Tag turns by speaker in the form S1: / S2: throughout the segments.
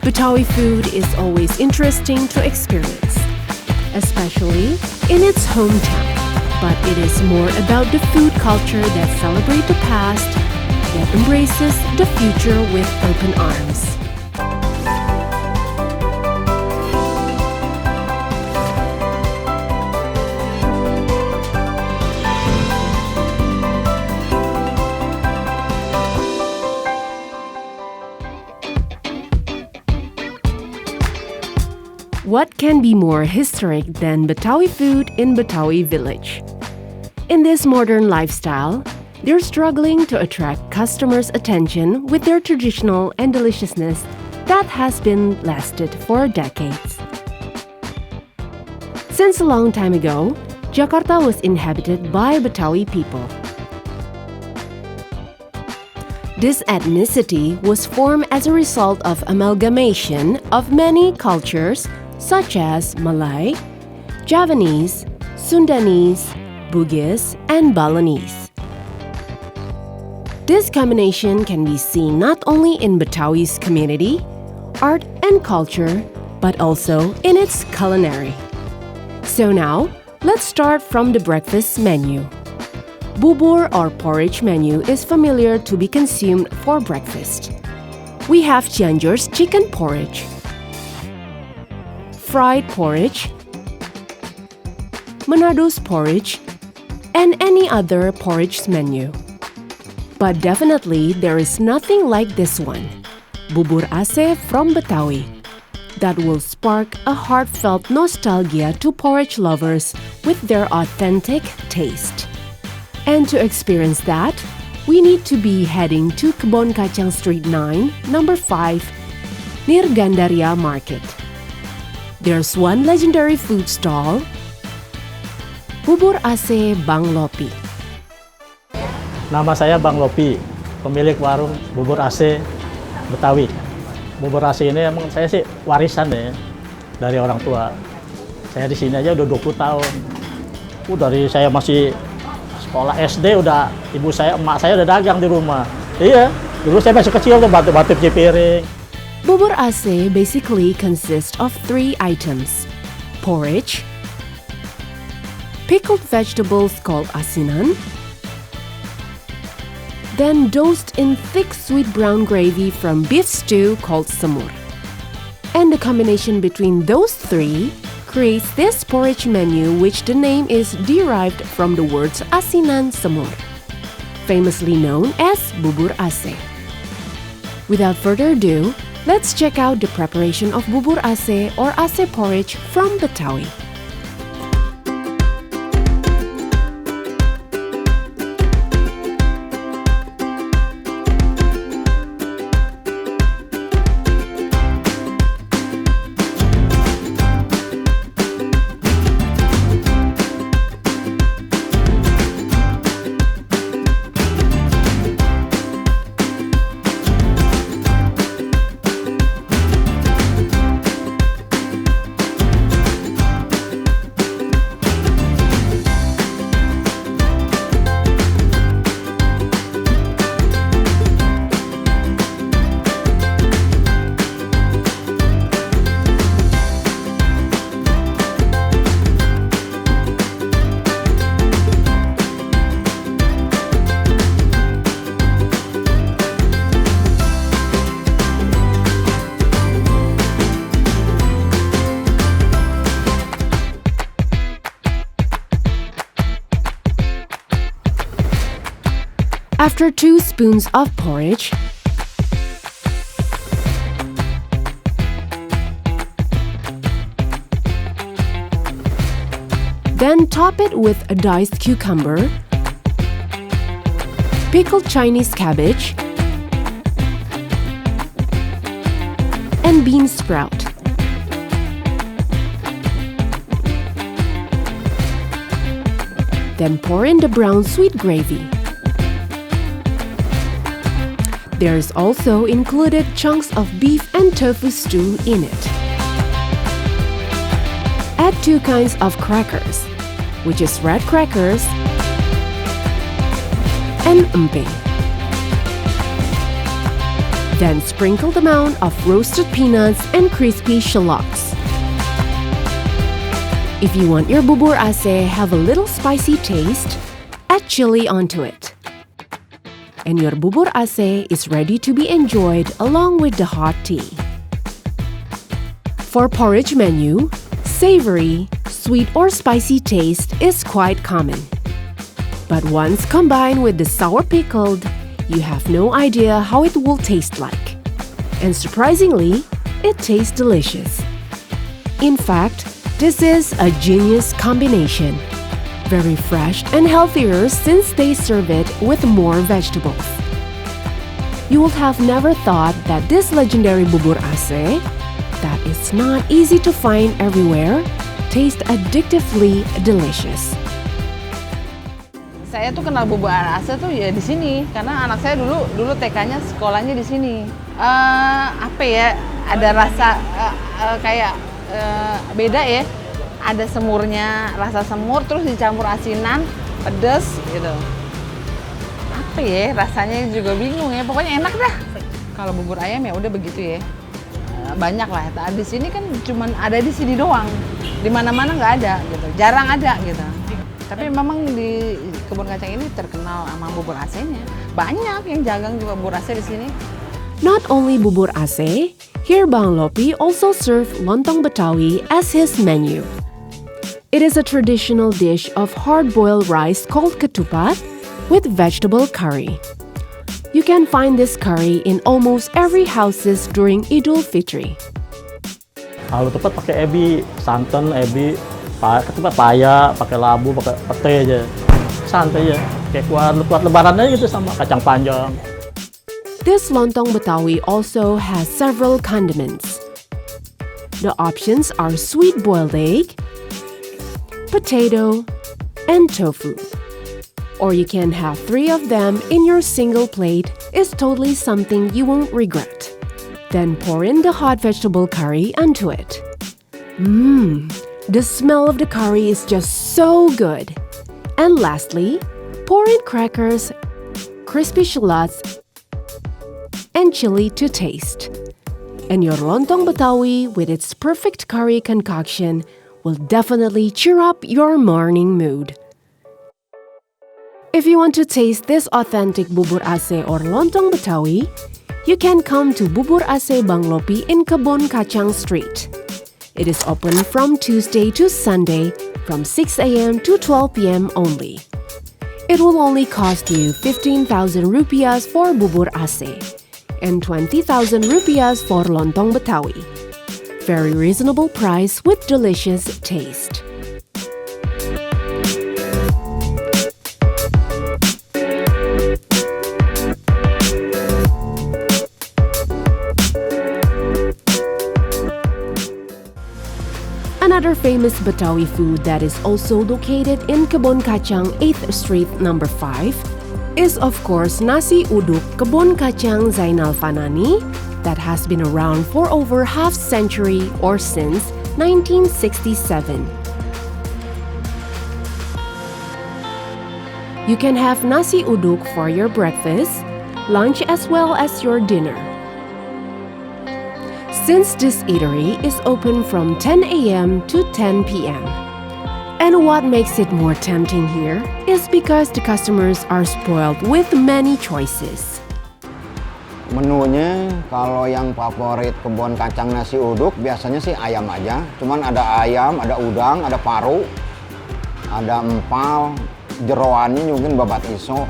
S1: Betawi food is always interesting to experience, especially in its hometown. But it is more about the food culture that celebrates the past, that embraces the future with open arms. What can be more historic than Betawi food in Betawi village? In this modern lifestyle, they're struggling to attract customers' attention with their traditional and deliciousness that has been lasted for decades. Since a long time ago, Jakarta was inhabited by Betawi people. This ethnicity was formed as a result of amalgamation of many cultures such as Malay, Javanese, Sundanese, Bugis, and Balinese. This combination can be seen not only in Betawi's community, art and culture, but also in its culinary. So now, let's start from the breakfast menu. Bubur or porridge menu is familiar to be consumed for breakfast. We have Cianjur's chicken porridge, fried porridge, Manado's porridge, and any other porridge menu. But definitely there is nothing like this one, Bubur Aceh from Betawi, that will spark a heartfelt nostalgia to porridge lovers with their authentic taste. And to experience that, we need to be heading to Kebon Kacang Street 9, number 5, near Gandaria Market. There's one legendary food stall, Bubur Aceh Bang Lopi.
S2: Nama saya Bang Lopi, pemilik warung Bubur Aceh Betawi. Bubur Aceh ini emang saya sih warisan ya dari orang tua. Saya di sini aja udah 20 tahun. Dari saya masih sekolah SD udah emak saya udah dagang di rumah. Iya, dulu saya masih kecil tuh batu-batu cuci piring.
S1: Bubur Aceh basically consists of 3 items: porridge, pickled vegetables called asinan, then dosed in thick sweet brown gravy from beef stew called semur. And the combination between those 3 creates this porridge menu, which the name is derived from the words asinan semur, famously known as Bubur Aceh. Without further ado, let's check out the preparation of Bubur Aceh or Aceh porridge from Betawi. After 2 spoons of porridge, then top it with a diced cucumber, pickled Chinese cabbage, and bean sprout. Then pour in the brown sweet gravy. There's also included chunks of beef and tofu stew in it. Add 2 kinds of crackers, which is red crackers and emping. Then sprinkle the amount of roasted peanuts and crispy shallots. If you want your bubur Aceh have a little spicy taste, add chili onto it. And your bubur Aceh is ready to be enjoyed along with the hot tea. For porridge menu, savory, sweet or spicy taste is quite common. But once combined with the sour pickled, you have no idea how it will taste like. And surprisingly, it tastes delicious. In fact, this is a genius combination. Very fresh and healthier since they serve it with more vegetables. You would have never thought that this legendary bubur Aceh, that is not easy to find everywhere, tastes addictively delicious.
S3: Saya tuh kenal bubur Aceh tuh ya di sini karena anak saya dulu TK-nya sekolahnya di sini. Apa ya? Ada rasa kayak beda ya. Ada semurnya, rasa semur terus dicampur asinan, pedes gitu. Apa ya? Rasanya juga bingung ya. Pokoknya enak dah. Kalau bubur ayam ya udah begitu ya. Banyak lah. Di sini kan cuman ada di sini doang. Di mana-mana nggak ada gitu. Jarang ada gitu. Tapi memang di kebun kacang ini terkenal sama bubur Acehnya. Banyak yang jagang juga bubur Aceh di sini.
S1: Not only bubur Aceh, here Bang Lopi also served lontong Betawi as his menu. It is a traditional dish of hard-boiled rice called ketupat with vegetable curry. You can find this curry in almost every houses during Idul Fitri.
S2: Kalau ketupat pakai ebi, santan, ebi, ketupat paya, pakai labu, pakai pete aja. Santai aja. Kayak kuat lebaran aja gitu sama kacang panjang.
S1: This lontong Betawi also has several condiments. The options are sweet boiled egg, potato, and tofu. Or you can have 3 of them in your single plate is totally something you won't regret. Then pour in the hot vegetable curry onto it. The smell of the curry is just so good. And lastly, pour in crackers, crispy shallots, and chili to taste. And your lontong Betawi with its perfect curry concoction will definitely cheer up your morning mood. If you want to taste this authentic bubur Aceh or lontong Betawi, you can come to Bubur Aceh Bang Lopi in Kebon Kacang Street. It is open from Tuesday to Sunday from 6 a.m. to 12 p.m. only. It will only cost you 15,000 rupiahs for bubur Aceh and 20,000 rupiahs for lontong Betawi. Very reasonable price with delicious taste. Another famous Betawi food that is also located in Kebon Kacang 8th Street number 5 is of course nasi uduk Kebon Kacang Zainal Fanani that has been around for over half century or since 1967. You can have nasi uduk for your breakfast, lunch as well as your dinner. Since this eatery is open from 10 a.m. to 10 p.m. And what makes it more tempting here is because the customers are spoiled with many choices.
S4: Menunya kalau yang favorit kebun kacang nasi uduk biasanya sih ayam aja. Cuman ada ayam, ada udang, ada paru, ada empal, jeroannya mungkin babat iso,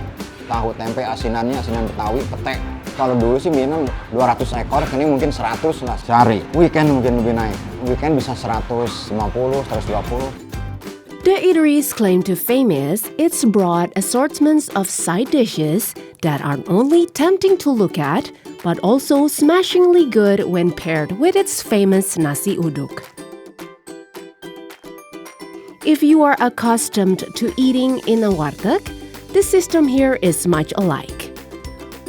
S4: tahu tempe asinannya asinan Betawi, petek. Kalau dulu sih minum 200 ekor, kini mungkin 100 lah sehari. Weekend mungkin lebih naik. Weekend bisa 150, 120.
S1: The eatery's claim to fame is its broad assortments of side dishes that aren't only tempting to look at, but also smashingly good when paired with its famous nasi uduk. If you are accustomed to eating in a warteg, the system here is much alike.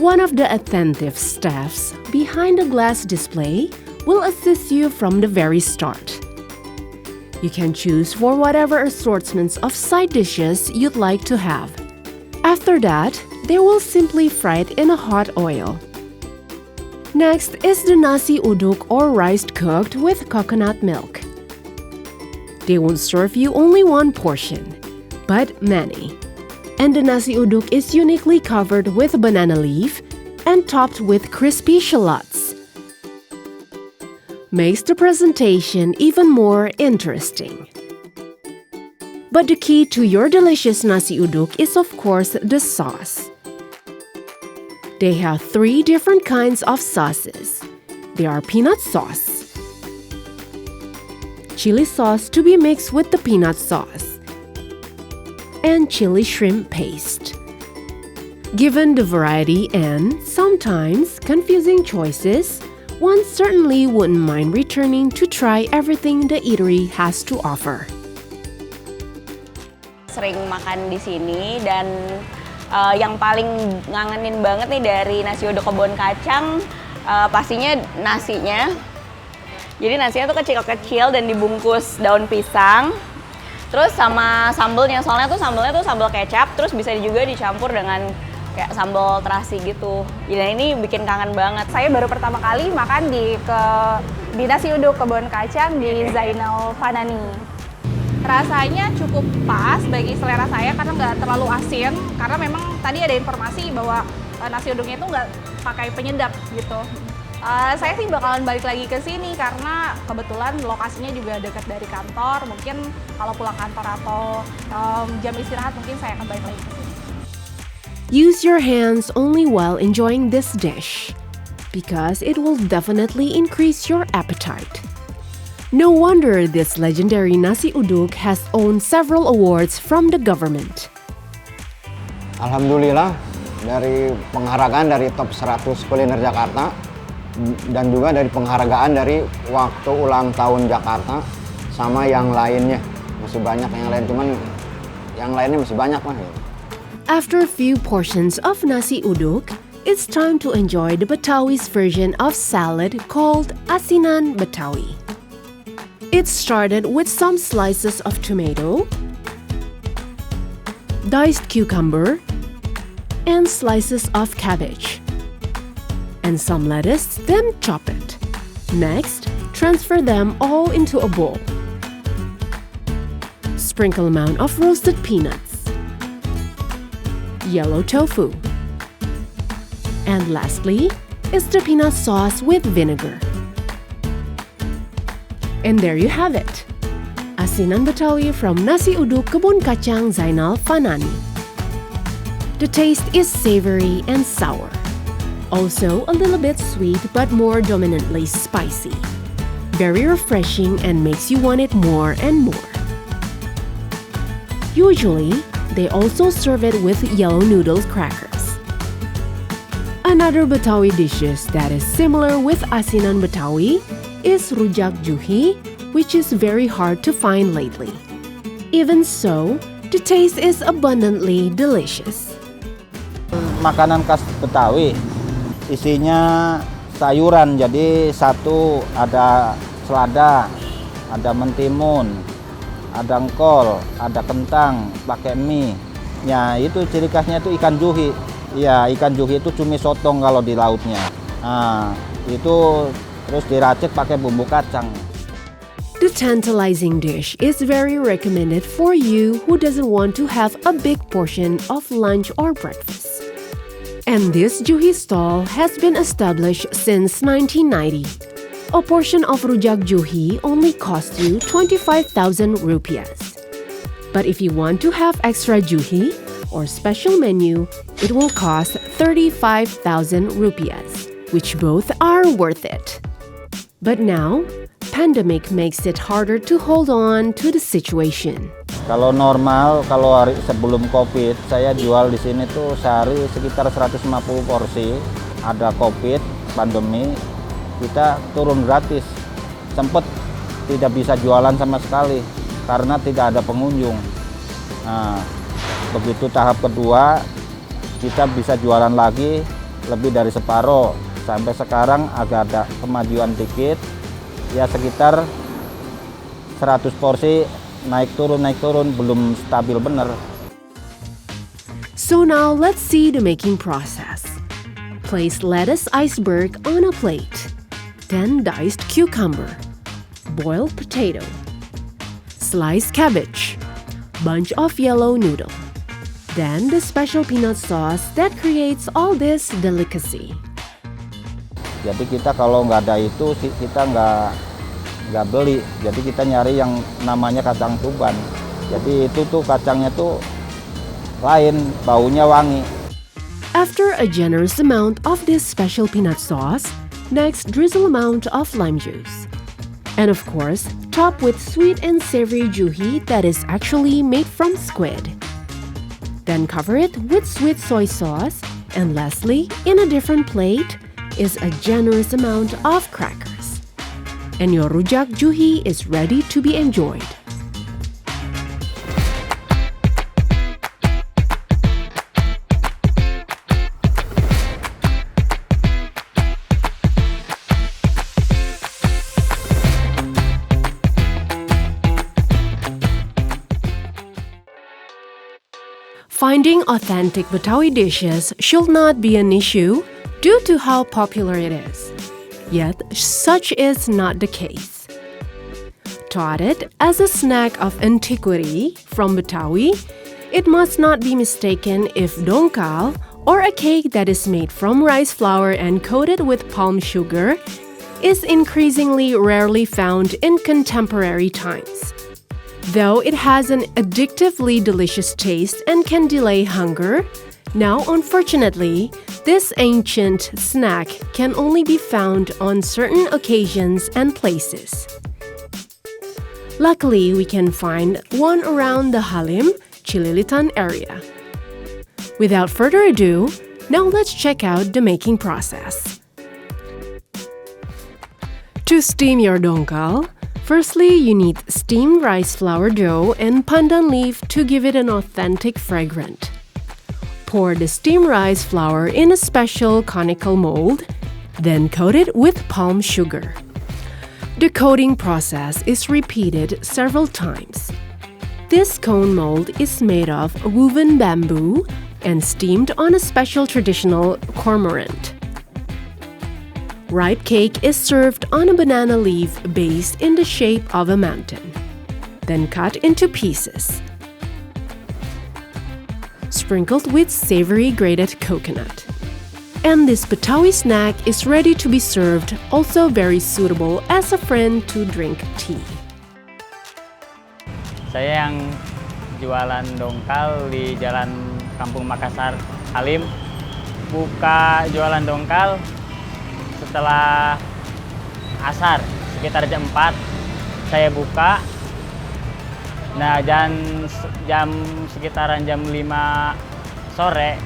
S1: One of the attentive staffs behind the glass display will assist you from the very start. You can choose for whatever assortments of side dishes you'd like to have. After that, they will simply fry it in a hot oil. Next is the nasi uduk or rice cooked with coconut milk. They won't serve you only one portion, but many. And the nasi uduk is uniquely covered with banana leaf and topped with crispy shallots. Makes the presentation even more interesting. But the key to your delicious nasi uduk is of course the sauce. They have 3 different kinds of sauces. They are peanut sauce, chili sauce to be mixed with the peanut sauce, and chili shrimp paste. Given the variety and sometimes confusing choices, one certainly wouldn't mind returning to try everything the eatery has to offer.
S5: Sering makan di sini dan yang paling ngangenin banget nih dari nasi uduk kebun kacang pastinya nasinya. Jadi nasinya tuh kecil-kecil dan dibungkus daun pisang. Terus sama sambelnya, soalnya tuh sambal kecap, terus bisa juga dicampur dengan kayak sambal terasi gitu. Jadi ini bikin kangen banget.
S6: Saya baru pertama kali makan di nasi uduk kebun kacang di Zainal Fanani. Rasanya cukup pas bagi selera saya karena nggak terlalu asin. Karena memang tadi ada informasi bahwa nasi uduknya itu nggak pakai penyedap gitu. Saya sih bakalan balik lagi ke sini karena kebetulan lokasinya juga dekat dari kantor. Mungkin kalau pulang kantor atau jam istirahat mungkin saya akan balik lagi ke sini.
S1: Use your hands only while enjoying this dish, because it will definitely increase your appetite. No wonder this legendary nasi uduk has won several awards from the government.
S4: Alhamdulillah dari penghargaan dari top 100 kuliner Jakarta dan juga dari penghargaan dari waktu ulang tahun Jakarta sama yang lainnya. Masih banyak yang lain, cuman yang lainnya masih banyak lah.
S1: After a few portions of nasi uduk, it's time to enjoy the Betawi's version of salad called asinan Betawi. It's started with some slices of tomato, diced cucumber, and slices of cabbage, and some lettuce, then chop it. Next, transfer them all into a bowl. Sprinkle amount of roasted peanuts, yellow tofu, and lastly is the peanut sauce with vinegar. And there you have it, asinan Betawi from nasi uduk kebun kacang Zainal Fanani. The taste is savory and sour, also a little bit sweet but more dominantly spicy. Very refreshing and makes you want it more and more. Usually, they also serve it with yellow noodle crackers. Another Betawi dishes that is similar with asinan Betawi is rujak juhi, which is very hard to find lately. Even so, the taste is abundantly delicious.
S7: Makanan khas Betawi, isinya sayuran, jadi satu ada selada, ada mentimun, ada engkol, ada kentang, pakai mie. Ya itu ciri khasnya itu ikan juhi. Ya ikan juhi itu cumi sotong kalau di lautnya. Nah itu terus diracik pakai bumbu kacang.
S1: The tantalizing dish is very recommended for you who doesn't want to have a big portion of lunch or breakfast. And this juhi stall has been established since 1990. A portion of rujak juhi only costs you 25,000 rupiahs. But if you want to have extra juhi or special menu, it will cost 35,000 rupiahs, which both are worth it. But now, pandemic makes it harder to hold on to the situation.
S7: Kalau normal, kalau hari sebelum Covid, saya jual di sini tuh sehari sekitar 150 porsi. Ada Covid, pandemi, kita turun gratis. Sempet tidak bisa jualan sama sekali karena tidak ada pengunjung. Nah, begitu tahap kedua, kita bisa jualan lagi lebih dari separuh. Sampai sekarang agak ada kemajuan dikit, ya sekitar 100 porsi naik turun belum stabil bener.
S1: So now let's see the making process. Place lettuce iceberg on a plate, then diced cucumber, boiled potato, sliced cabbage, bunch of yellow noodle, then the special peanut sauce that creates all this delicacy.
S7: Jadi kita kalau nggak ada itu kita nggak beli. Jadi kita nyari yang namanya kacang Tuban. Jadi itu tuh kacangnya tuh lain, baunya wangi.
S1: After a generous amount of this special peanut sauce, next drizzle amount of lime juice. And of course, top with sweet and savory juhi that is actually made from squid. Then cover it with sweet soy sauce, and lastly, in a different plate, is a generous amount of crackers. And your rujak juhi is ready to be enjoyed. Finding authentic Betawi dishes should not be an issue due to how popular it is. Yet, such is not the case. Touted as a snack of antiquity from Betawi, it must not be mistaken if dongkal, or a cake that is made from rice flour and coated with palm sugar, is increasingly rarely found in contemporary times. Though it has an addictively delicious taste and can delay hunger, now unfortunately, this ancient snack can only be found on certain occasions and places. Luckily, we can find one around the Halim, Cililitan area. Without further ado, now let's check out the making process. To steam your dongkal, firstly, you need steamed rice flour dough and pandan leaf to give it an authentic fragrance. Pour the steamed rice flour in a special conical mold, then coat it with palm sugar. The coating process is repeated several times. This cone mold is made of woven bamboo and steamed on a special traditional cormorant. Ripe cake is served on a banana leaf base in the shape of a mountain, then cut into pieces. Sprinkled with savory grated coconut. And this Betawi snack is ready to be served, also very suitable as a friend to drink tea.
S8: Saya yang jualan dongkal di Jalan Kampung Makassar, Halim. Buka jualan dongkal setelah asar, sekitar jam 4 saya buka. Nah, jam sekitaran jam 5 sore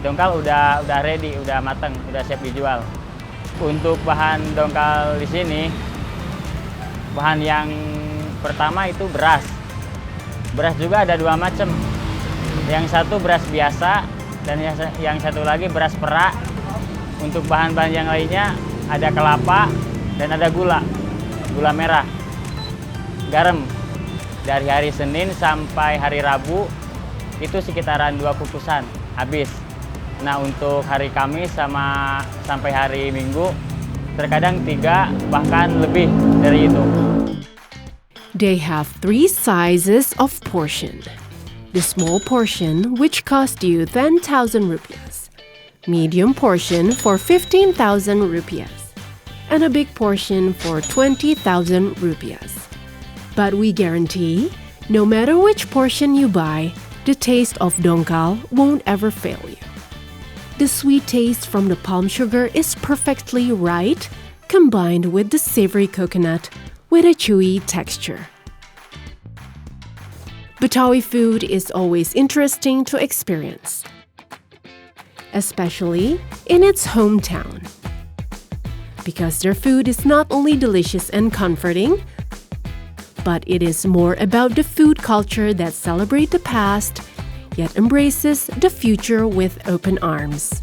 S8: dongkal udah ready, udah mateng, udah siap dijual. Untuk bahan dongkal di sini, bahan yang pertama itu beras. Beras juga ada 2 macam. Yang satu beras biasa dan yang satu lagi beras perak. Untuk bahan-bahan yang lainnya ada kelapa dan ada gula merah, garam. Dari hari Senin sampai hari Rabu itu sekitaran 2 kukusan habis. Nah, untuk hari Kamis sampai hari Minggu terkadang 3 bahkan lebih dari itu.
S1: They have 3 sizes of portion. The small portion, which cost you 10,000 rupiahs. Medium portion for 15,000 rupiahs. And a big portion for 20,000 rupiahs. But we guarantee, no matter which portion you buy, the taste of dongkal won't ever fail you. The sweet taste from the palm sugar is perfectly right, combined with the savory coconut with a chewy texture. Betawi food is always interesting to experience, especially in its hometown, because their food is not only delicious and comforting, but it is more about the food culture that celebrates the past, yet embraces the future with open arms.